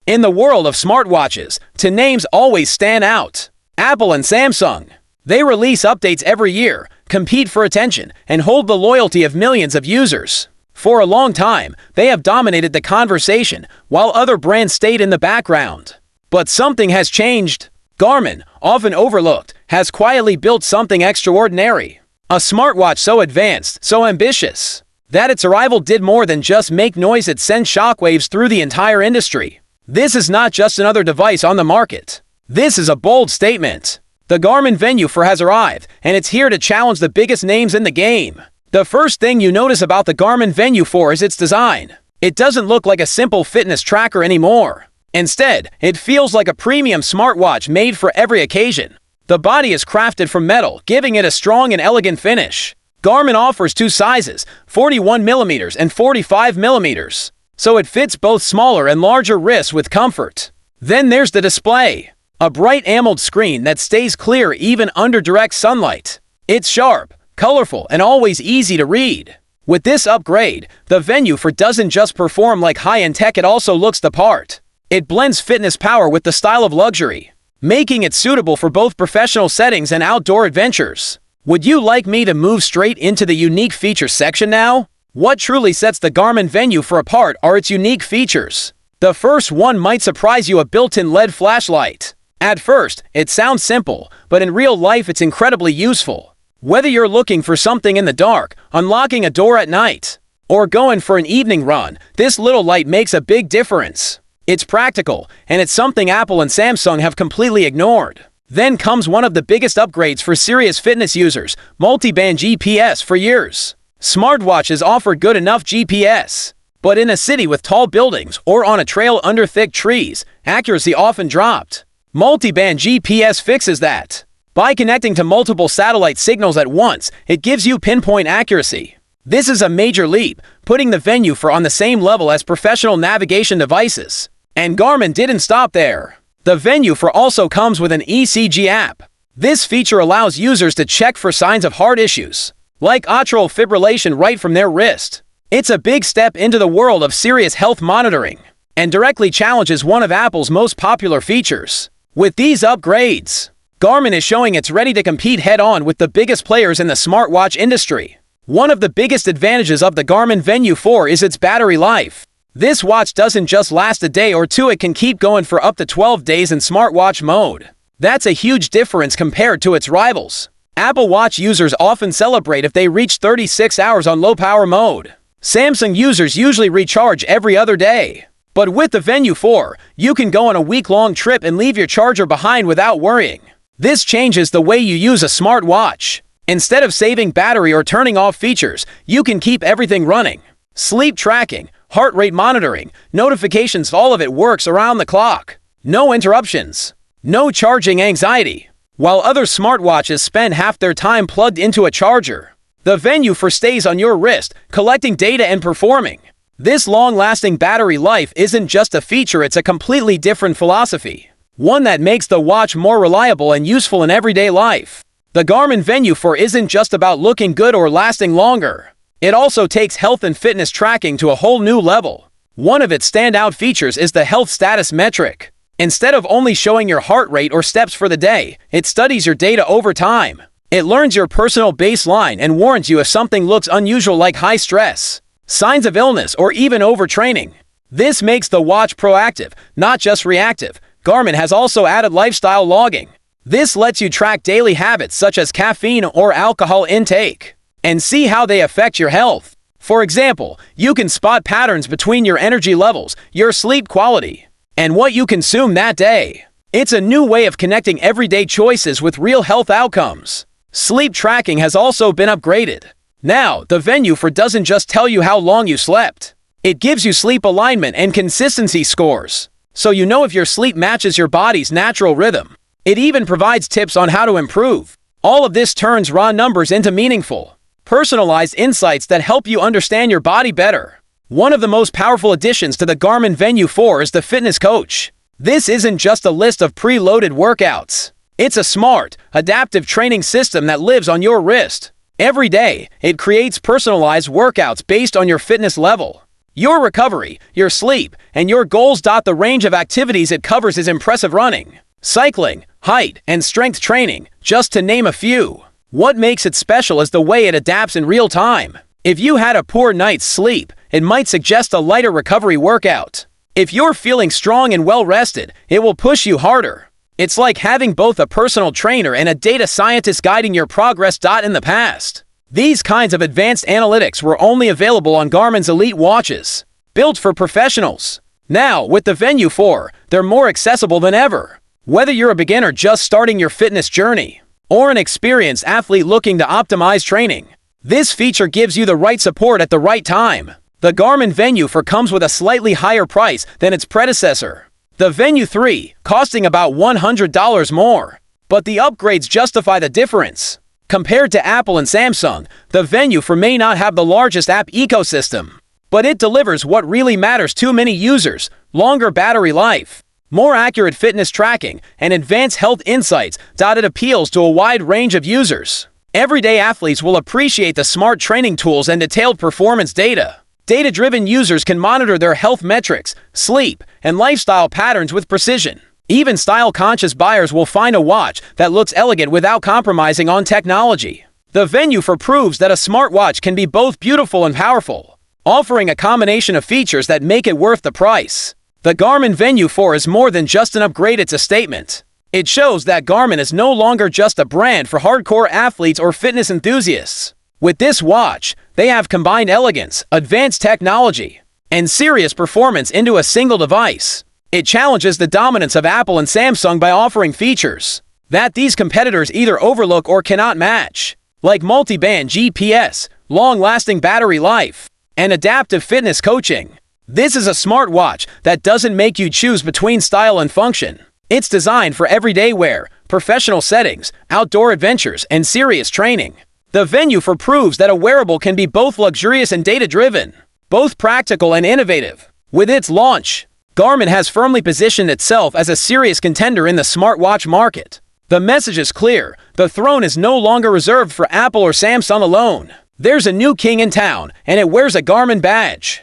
In the world of smartwatches, two names always stand out: Apple and Samsung. They release updates every year, compete for attention, and hold the loyalty of millions of users. For a long time, they have dominated the conversation, while other brands stayed in the background. But something has changed. Garmin, often overlooked, has quietly built something extraordinary. A smartwatch so advanced, so ambitious, that its arrival did more than just make noise. It sent shockwaves through the entire industry. This is not just another device on the market. This is a bold statement. The Garmin Venue 4 has arrived, and it's here to challenge the biggest names in the game. The first thing you notice about the Garmin Venue 4 is its design. It doesn't look like a simple fitness tracker anymore. Instead, it feels like a premium smartwatch made for every occasion. The body is crafted from metal, giving it a strong and elegant finish. Garmin offers two sizes, 41mm and 45mm, so it fits both smaller and larger wrists with comfort. Then there's the display. A bright AMOLED screen that stays clear even under direct sunlight. It's sharp, colorful, and always easy to read. With this upgrade, the Venue 4 doesn't just perform like high-end tech, it also looks the part. It blends fitness power with the style of luxury, making it suitable for both professional settings and outdoor adventures. Would you like me to move straight into the unique features section now? What truly sets the Garmin Venue 4 apart are its unique features. The first one might surprise you: a built-in LED flashlight. At first, it sounds simple, but in real life it's incredibly useful. Whether you're looking for something in the dark, unlocking a door at night, or going for an evening run, this little light makes a big difference. It's practical, and it's something Apple and Samsung have completely ignored. Then comes one of the biggest upgrades for serious fitness users: multiband GPS. For years, smartwatches offered good enough GPS. But in a city with tall buildings or on a trail under thick trees, accuracy often dropped. Multiband GPS fixes that. By connecting to multiple satellite signals at once, it gives you pinpoint accuracy. This is a major leap, putting the Venue 4 on the same level as professional navigation devices. And Garmin didn't stop there. The Venue 4 also comes with an ECG app. This feature allows users to check for signs of heart issues, like atrial fibrillation, right from their wrist. It's a big step into the world of serious health monitoring, and directly challenges one of Apple's most popular features. With these upgrades, Garmin is showing it's ready to compete head-on with the biggest players in the smartwatch industry. One of the biggest advantages of the Garmin Venue 4 is its battery life. This watch doesn't just last a day or two, it can keep going for up to 12 days in smartwatch mode. That's a huge difference compared to its rivals. Apple Watch users often celebrate if they reach 36 hours on low-power mode. Samsung users usually recharge every other day. But with the Venue 4, you can go on a week-long trip and leave your charger behind without worrying. This changes the way you use a smartwatch. Instead of saving battery or turning off features, you can keep everything running. Sleep tracking, heart rate monitoring, notifications, all of it works around the clock. No interruptions. No charging anxiety. While other smartwatches spend half their time plugged into a charger, the Venue 4 stays on your wrist, collecting data and performing. This long-lasting battery life isn't just a feature, it's a completely different philosophy. One that makes the watch more reliable and useful in everyday life. The Garmin Venue 4 isn't just about looking good or lasting longer. It also takes health and fitness tracking to a whole new level. One of its standout features is the health status metric. Instead of only showing your heart rate or steps for the day, it studies your data over time. It learns your personal baseline and warns you if something looks unusual, like high stress, signs of illness, or even overtraining. This makes the watch proactive, not just reactive. Garmin has also added lifestyle logging. This lets you track daily habits such as caffeine or alcohol intake, and see how they affect your health. For example, you can spot patterns between your energy levels, your sleep quality, and what you consume that day. It's a new way of connecting everyday choices with real health outcomes. Sleep tracking has also been upgraded. Now, the Venue 4 doesn't just tell you how long you slept. It gives you sleep alignment and consistency scores, so you know if your sleep matches your body's natural rhythm. It even provides tips on how to improve. All of this turns raw numbers into meaningful, personalized insights that help you understand your body better. One of the most powerful additions to the Garmin Venue 4 is the Fitness Coach. This isn't just a list of pre-loaded workouts. It's a smart, adaptive training system that lives on your wrist. Every day, it creates personalized workouts based on your fitness level. Your recovery, your sleep, and your goals. The range of activities it covers is impressive: running, cycling, height, and strength training, just to name a few. What makes it special is the way it adapts in real time. If you had a poor night's sleep, it might suggest a lighter recovery workout. If you're feeling strong and well-rested, it will push you harder. It's like having both a personal trainer and a data scientist guiding your progress. In the past, these kinds of advanced analytics were only available on Garmin's elite watches, built for professionals. Now, with the Venue 4, they're more accessible than ever. Whether you're a beginner just starting your fitness journey, or an experienced athlete looking to optimize training, this feature gives you the right support at the right time. The Garmin Venue 4 comes with a slightly higher price than its predecessor, the Venue 3, costing about $100 more. But the upgrades justify the difference. Compared to Apple and Samsung, the Venue 4 may not have the largest app ecosystem, but it delivers what really matters to many users: longer battery life, more accurate fitness tracking, and advanced health insights. It appeals to a wide range of users. Everyday athletes will appreciate the smart training tools and detailed performance data. Data-driven users can monitor their health metrics, sleep, and lifestyle patterns with precision. Even style-conscious buyers will find a watch that looks elegant without compromising on technology. The Venue 4 proves that a smartwatch can be both beautiful and powerful, offering a combination of features that make it worth the price. The Garmin Venue 4 is more than just an upgrade, it's a statement. It shows that Garmin is no longer just a brand for hardcore athletes or fitness enthusiasts. With this watch, they have combined elegance, advanced technology, and serious performance into a single device. It challenges the dominance of Apple and Samsung by offering features that these competitors either overlook or cannot match, like multiband GPS, long-lasting battery life, and adaptive fitness coaching. This is a smartwatch that doesn't make you choose between style and function. It's designed for everyday wear, professional settings, outdoor adventures, and serious training. The Venue 4 proves that a wearable can be both luxurious and data-driven, both practical and innovative. With its launch, Garmin has firmly positioned itself as a serious contender in the smartwatch market. The message is clear: the throne is no longer reserved for Apple or Samsung alone. There's a new king in town, and it wears a Garmin badge.